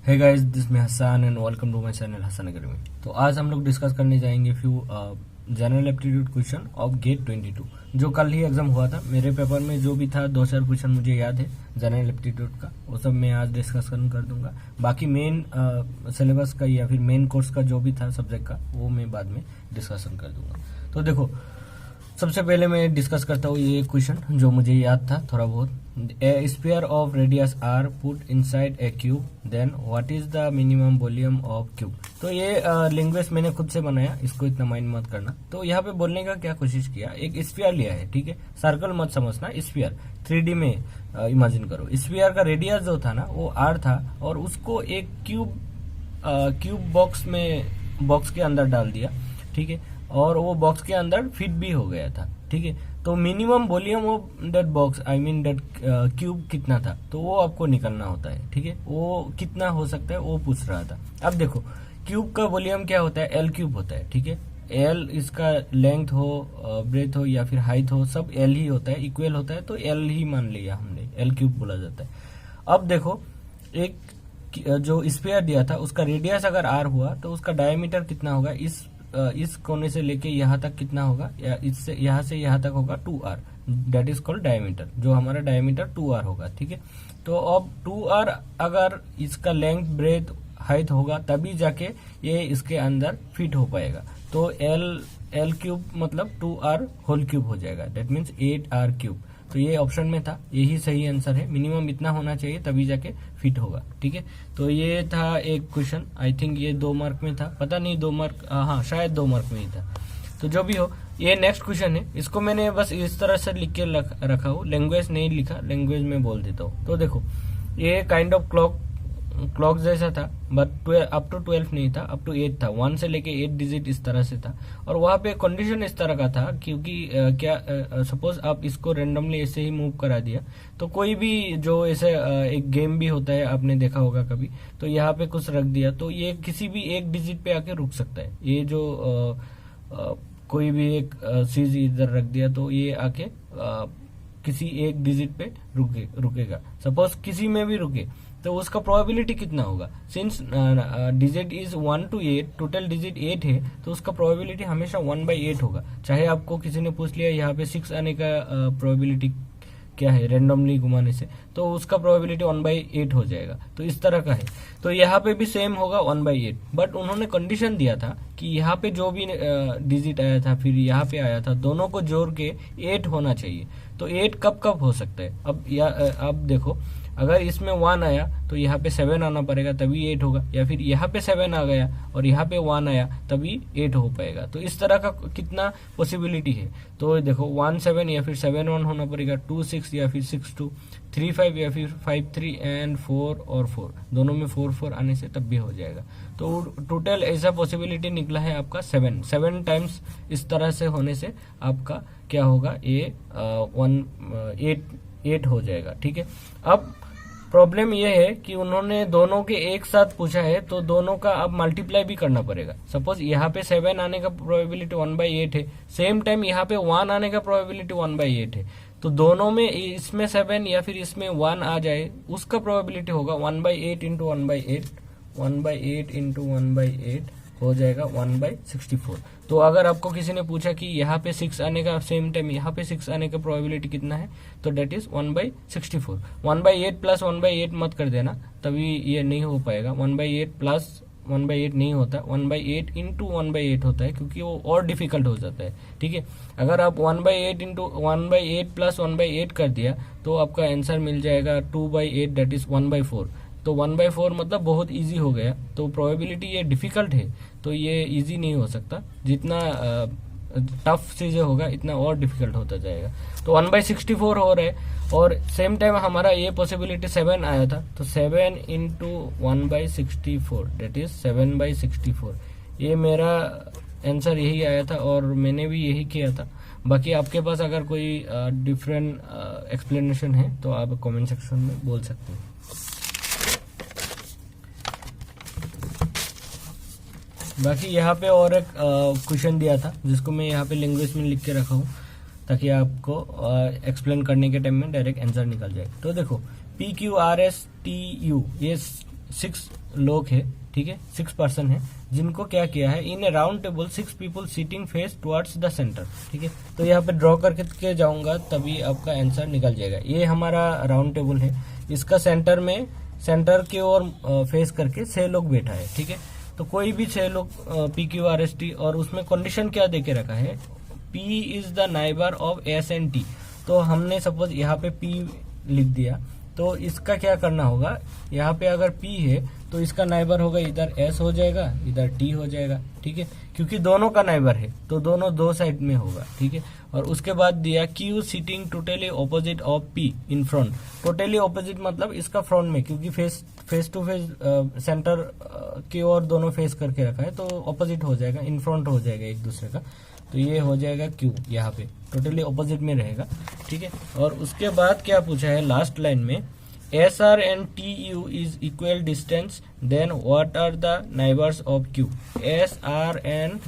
Hey guys, this me Hasan and welcome to my channel Hasan academy. तो आज हम लोग डिस्कस करने जाएंगे few general aptitude question of GATE 22 जो कल ही एग्जाम हुआ था। मेरे पेपर में जो भी था 2-4 क्वेश्चन मुझे याद है जनरल एप्टीट्यूड का, वो सब मैं आज डिस्कशन कर दूंगा। बाकी मेन सिलेबस का या फिर मेन कोर्स का जो भी था सब्जेक्ट का वो मैं बाद में डिस्कशन कर दूंगा। तो देखो, सबसे पहले मैं डिस्कस करता हूँ ये क्वेश्चन जो मुझे याद था थोड़ा बहुत। A sphere of radius R put inside a cube, then what is the minimum volume of cube. तो ये लैंग्वेज मैंने खुद से बनाया, इसको इतना माइंड मत करना। तो यहाँ पे बोलने का क्या कोशिश किया, एक स्फीयर लिया है, ठीक है, सर्कल मत समझना, स्फीयर 3D में इमेजिन करो। स्फीयर का रेडियस जो था ना वो आर था और उसको एक क्यूब बॉक्स के अंदर डाल दिया, ठीक है, और वो बॉक्स के अंदर फिट भी हो गया था, ठीक है। तो minimum volume of that box I mean that cube कितना था, तो वो आपको निकलना होता है, ठीक है। वो कितना हो सकता है वो पूछ रहा था। अब देखो, क्यूब का वॉल्यूम क्या होता है, एल क्यूब होता है, ठीक है। एल इसका लेंथ हो, ब्रेथ हो या फिर हाइट हो, सब एल ही होता है, इक्वल होता है, तो एल ही मान लिया हमने, एल क्यूब बोला जाता है। अब देखो, एक जो स्फीयर दिया था उसका रेडियस अगर आर हुआ तो उसका डायमीटर कितना होगा, इस कोने से लेके यहाँ तक कितना होगा, या इससे यहाँ से यहाँ तक होगा 2r, that is called diameter. जो हमारा डायमीटर 2r होगा, ठीक है। तो अब 2r अगर इसका लेंथ ब्रेथ हाइट होगा तभी जाके ये इसके अंदर फिट हो पाएगा। तो एल क्यूब मतलब 2r होल क्यूब हो जाएगा, दैट मीन्स 8r क्यूब। तो ये ऑप्शन में था, यही सही आंसर है। मिनिमम इतना होना चाहिए तभी जाके फिट होगा, ठीक है। तो ये था एक क्वेश्चन, आई थिंक ये 2 मार्क में था, पता नहीं 2 मार्क, हाँ शायद 2 मार्क में ही था। तो जो भी हो, ये नेक्स्ट क्वेश्चन है, इसको मैंने बस इस तरह से लिख के रखा हूँ, लैंग्वेज नहीं लिखा, लैंग्वेज में बोल देता हूँ। तो देखो, ये काइंड ऑफ क्लॉक जैसा था, बट अप टू 12 नहीं था, अप टू 8 था, 1 से लेके 8 डिजिट इस तरह से था। और वहां पे कंडीशन इस तरह का था क्योंकि सपोज आप इसको रेंडमली ऐसे ही मूव करा दिया, तो कोई भी जो ऐसे एक गेम भी होता है, आपने देखा होगा कभी, तो यहाँ पे कुछ रख दिया तो ये किसी भी एक डिजिट पे आके रुक सकता है। ये जो कोई भी एक चीज इधर रख दिया तो ये आके किसी एक डिजिट पे रुकेगा। सपोज किसी में भी रुके तो उसका प्रोबेबिलिटी कितना होगा, since digit is 1 to 8, total digit 8 है, तो उसका प्रोबेबिलिटी हमेशा 1/8 होगा। चाहे आपको किसी ने पूछ लिया यहाँ पे 6 आने का प्रोबेबिलिटी क्या है रेंडमली घुमाने से, तो उसका प्रोबेबिलिटी 1/8 हो जाएगा। तो इस तरह का है। तो यहाँ पे भी सेम होगा 1/8, बट उन्होंने कंडीशन दिया था कि यहाँ पे जो भी डिजिट आया था फिर यहाँ पे आया था, दोनों को जोड़ के 8 होना चाहिए। तो 8 कब कब हो सकता है, अब देखो, अगर इसमें 1 आया तो यहाँ पे 7 आना पड़ेगा तभी 8 होगा, या फिर यहाँ पे 7 आ गया और यहाँ पे 1 आया तभी 8 हो पाएगा। तो इस तरह का कितना पॉसिबिलिटी है, तो देखो 1 7 या फिर 7 1 होना पड़ेगा, 2 6 या फिर 6 2, 3 5 या फिर 5 3 एंड 4 और 4, दोनों में 4 4 आने से तब भी हो जाएगा। तो टोटल ऐसा पॉसिबिलिटी निकला है आपका 7 टाइम्स। इस तरह से होने से आपका क्या होगा, ये 8 हो जाएगा, ठीक है। अब प्रॉब्लम यह है कि उन्होंने दोनों के एक साथ पूछा है, तो दोनों का अब मल्टीप्लाई भी करना पड़ेगा। सपोज यहाँ पे 7 आने का प्रोबेबिलिटी 1/8 है, सेम टाइम यहाँ पे 1 आने का प्रोबेबिलिटी 1/8 है, तो दोनों में इसमें 7 या फिर इसमें 1 आ जाए, उसका प्रोबेबिलिटी होगा 1/8 इंटू 1/8, 1/8 इंटू 1/8 हो जाएगा 1/64। तो अगर आपको किसी ने पूछा कि यहाँ पे 6 आने का सेम टाइम यहाँ पे 6 आने का प्रोबेबिलिटी कितना है, तो डेट इज 1/64। 1/8 प्लस 1/8 मत कर देना, तभी ये नहीं हो पाएगा। 1/8 प्लस 1/8 नहीं होता, 1/8 इंटू 1/8 होता है, क्योंकि वो और डिफिकल्ट हो जाता है, ठीक है। अगर आप 1/8 इंटू 1/8 प्लस 1/8 कर दिया तो आपका आंसर मिल जाएगा 2/8, डेट इज 1/4। तो 1/4 मतलब बहुत इजी हो गया। तो प्रोबेबिलिटी ये डिफिकल्ट है, तो ये इजी नहीं हो सकता, जितना टफ चीजें होगा इतना और डिफिकल्ट होता जाएगा। तो 1/64 हो रहा है, और सेम टाइम हमारा ये पॉसिबिलिटी 7 आया था, तो 7 इंटू 1/64 डेट इज 7/64। ये मेरा आंसर यही आया था और मैंने भी यही किया था। बाकी आपके पास अगर कोई डिफरेंट एक्सप्लेनेशन है तो आप कमेंट सेक्शन में बोल सकते हैं। बाकी यहाँ पे और एक क्वेश्चन दिया था जिसको मैं यहाँ पे लैंग्वेज में लिख के रखा हूँ, ताकि आपको एक्सप्लेन करने के टाइम में डायरेक्ट आंसर निकल जाए। तो देखो, PQRSTU, ये 6 लोग है, ठीक है, 6 पर्सन है, जिनको क्या किया है, in a round table 6 people sitting face towards the centre, ठीक है। तो यहाँ पे ड्रॉ करके जाऊंगा तभी आपका आंसर निकल जाएगा। ये हमारा राउंड टेबल है, इसका सेंटर की ओर फेस करके 6 लोग बैठा है, ठीक है। तो कोई भी 6 लोग PQRST, और उसमें कंडीशन क्या देके रखा है, P is the neighbour of S and T। तो हमने सपोज यहाँ पे P लिख दिया, तो इसका क्या करना होगा, यहाँ पे अगर P है तो इसका नाइबर होगा इधर S हो जाएगा, इधर T हो जाएगा, ठीक है, क्योंकि दोनों का नाइबर है तो दोनों 2 साइड में होगा, ठीक है। और उसके बाद दिया Q sitting totally opposite of P in front. Totally opposite मतलब इसका फ्रंट में, क्योंकि फेस टू फेस सेंटर की ओर दोनों फेस करके रखा है, तो ऑपोजिट हो जाएगा, इन फ्रंट हो जाएगा एक दूसरे का। तो ये हो जाएगा Q, यहाँ पे टोटली ऑपोजिट में रहेगा, ठीक है। और उसके बाद क्या पूछा है लास्ट लाइन में, SR and TU is equal distance, then what are the neighbours of Q। SR and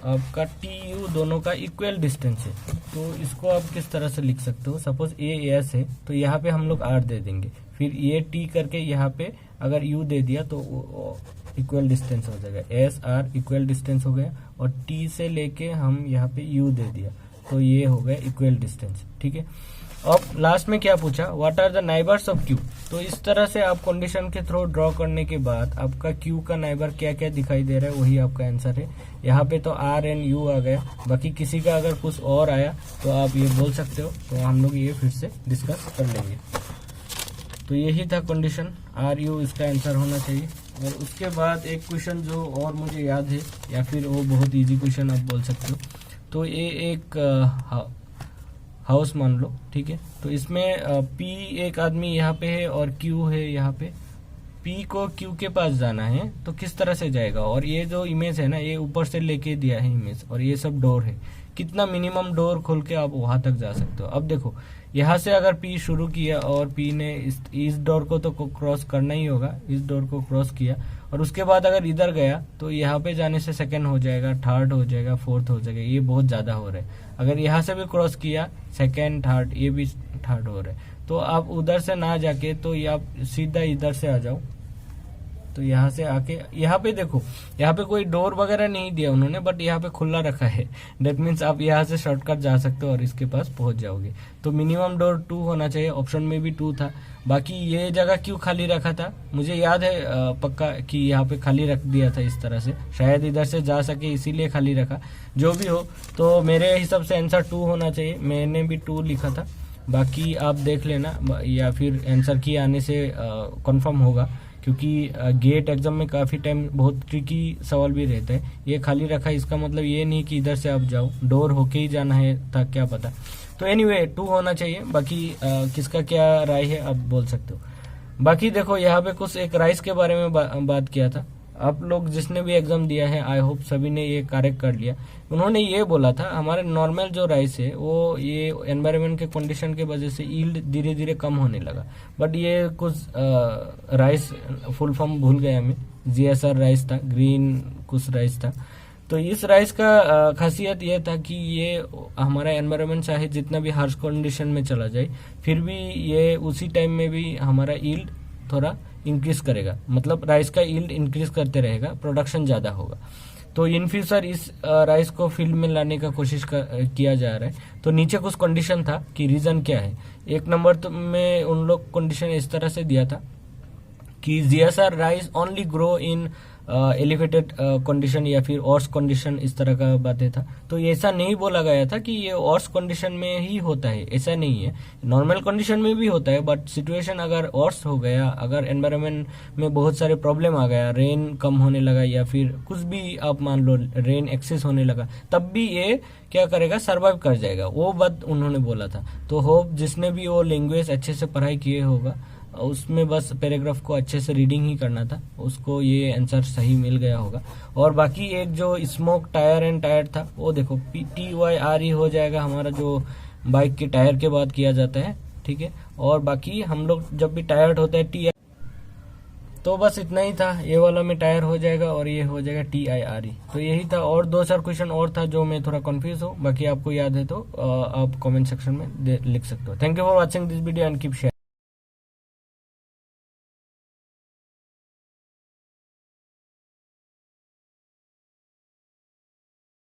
आपका TU दोनों का इक्वल डिस्टेंस है, तो इसको आप किस तरह से लिख सकते हो, सपोज ये S है तो यहाँ पे हम लोग R दे देंगे, फिर ये T करके यहाँ पे अगर U दे दिया तो इक्वल डिस्टेंस हो जाएगा, SR इक्वल डिस्टेंस हो गया, और T से लेके हम यहाँ पे U दे दिया तो ये हो गया इक्वल डिस्टेंस, ठीक है। अब लास्ट में क्या पूछा, what are the neighbours of Q। तो इस तरह से आप कंडीशन के थ्रू ड्रॉ करने के बाद आपका Q का नाइबर क्या क्या दिखाई दे रहा है वही आपका आंसर है। यहाँ पे तो R एंड U आ गया, बाकी किसी का अगर कुछ और आया तो आप ये बोल सकते हो, तो हम लोग ये फिर से डिस्कस कर लेंगे। तो यही था कंडीशन, RU इसका आंसर होना चाहिए। और उसके बाद एक क्वेश्चन जो और मुझे याद है, या फिर वो बहुत इजी क्वेश्चन आप बोल सकते हो, तो ये एक हाउस मान लो, ठीक है। तो इसमें P एक आदमी यहाँ पे है और Q है यहाँ पे। P को Q के पास जाना है तो किस तरह से जाएगा, और ये जो इमेज है ना, ये ऊपर से लेके दिया है इमेज, और ये सब डोर है, कितना मिनिमम डोर खोल के आप वहां तक जा सकते हो। अब देखो यहाँ से अगर P शुरू किया और P ने इस डोर को तो क्रॉस करना ही होगा, इस डोर को क्रॉस किया, और उसके बाद अगर इधर गया तो यहाँ पे जाने से सेकंड हो जाएगा, थर्ड हो जाएगा, फोर्थ हो जाएगा, ये बहुत ज्यादा हो रहा है। अगर यहाँ से भी क्रॉस किया सेकंड थर्ड, ये भी थर्ड हो रहा है, तो आप उधर से ना जाके तो ये आप सीधा इधर से आ जाओ। तो यहाँ से आके यहाँ पे देखो, यहाँ पे कोई डोर वगैरह नहीं दिया उन्होंने, बट यहाँ पे खुला रखा है, दैट मीन्स आप यहाँ से शॉर्टकट जा सकते हो और इसके पास पहुंच जाओगे। तो मिनिमम डोर 2 होना चाहिए, ऑप्शन में भी 2 था। बाकी ये जगह क्यों खाली रखा था, मुझे याद है पक्का कि यहाँ पे खाली रख दिया था इस तरह से, शायद इधर से जा सके इसीलिए खाली रखा। जो भी हो, तो मेरे हिसाब से आंसर 2 होना चाहिए, मैंने भी 2 लिखा था। बाकी आप देख लेना, या फिर आंसर की आने से कंफर्म होगा, क्योंकि गेट एग्जाम में काफी टाइम बहुत ट्रिकी सवाल भी रहता है। ये खाली रखा, इसका मतलब ये नहीं कि इधर से आप जाओ, डोर होके ही जाना है था, क्या पता। तो एनीवे 2 होना चाहिए। बाकी किसका क्या राय है आप बोल सकते हो। बाकी देखो यहाँ पे कुछ एक राइस के बारे में बात किया था। आप लोग जिसने भी एग्जाम दिया है, आई होप सभी ने ये करेक्ट कर लिया। उन्होंने ये बोला था हमारे नॉर्मल जो राइस है वो ये एनवायरनमेंट के कंडीशन के वजह से यील्ड धीरे धीरे कम होने लगा। बट ये कुछ राइस फुल फॉर्म भूल गया मैं, GSR राइस था, ग्रीन कुछ राइस था। तो इस राइस का खासियत ये था कि ये हमारा एनवायरनमेंट चाहे जितना भी हार्श कंडीशन में चला जाए, फिर भी ये उसी टाइम में भी हमारा यील्ड थोड़ा इंक्रीज करेगा, मतलब राइस का यील्ड इंक्रीज करते रहेगा, प्रोडक्शन ज्यादा होगा। तो इन फ्यूचर इस राइस को फील्ड में लाने का कोशिश किया जा रहा है। तो नीचे कुछ कंडीशन था कि रीजन क्या है। 1 नंबर तो में उन लोग कंडीशन इस तरह से दिया था कि GSR rice only grow in elevated condition या फिर ऑर्स कंडीशन, इस तरह का बातें था। तो ऐसा नहीं बोला गया था कि ये ऑर्स कंडीशन में ही होता है, ऐसा नहीं है, नॉर्मल कंडीशन में भी होता है। बट सिचुएशन अगर ऑर्स हो गया, अगर एनवायरनमेंट में बहुत सारे प्रॉब्लम आ गया, रेन कम होने लगा या फिर कुछ भी आप मान लो रेन एक्सेस होने लगा, तब भी ये क्या करेगा, सर्वाइव कर जाएगा। वो बात उन्होंने बोला था। तो होप जिसने भी वो लैंग्वेज अच्छे से पढ़ाई किए होगा, उसमें बस पैराग्राफ को अच्छे से रीडिंग ही करना था, उसको ये आंसर सही मिल गया होगा। और बाकी एक जो स्मोक टायर एंड टायर था, वो देखो TYRE हो जाएगा हमारा, जो बाइक के टायर के बाद किया जाता है, ठीक है। और बाकी हम लोग जब भी टायर्ड होता है TI, तो बस इतना ही था। ये वाला में टायर हो जाएगा और ये हो जाएगा TIRE। तो यही था, और 2-4 क्वेश्चन और था जो मैं थोड़ा कंफ्यूज हूँ। बाकी आपको याद है तो आप कमेंट सेक्शन में लिख सकते हो। Thank you for watching this video and keep share.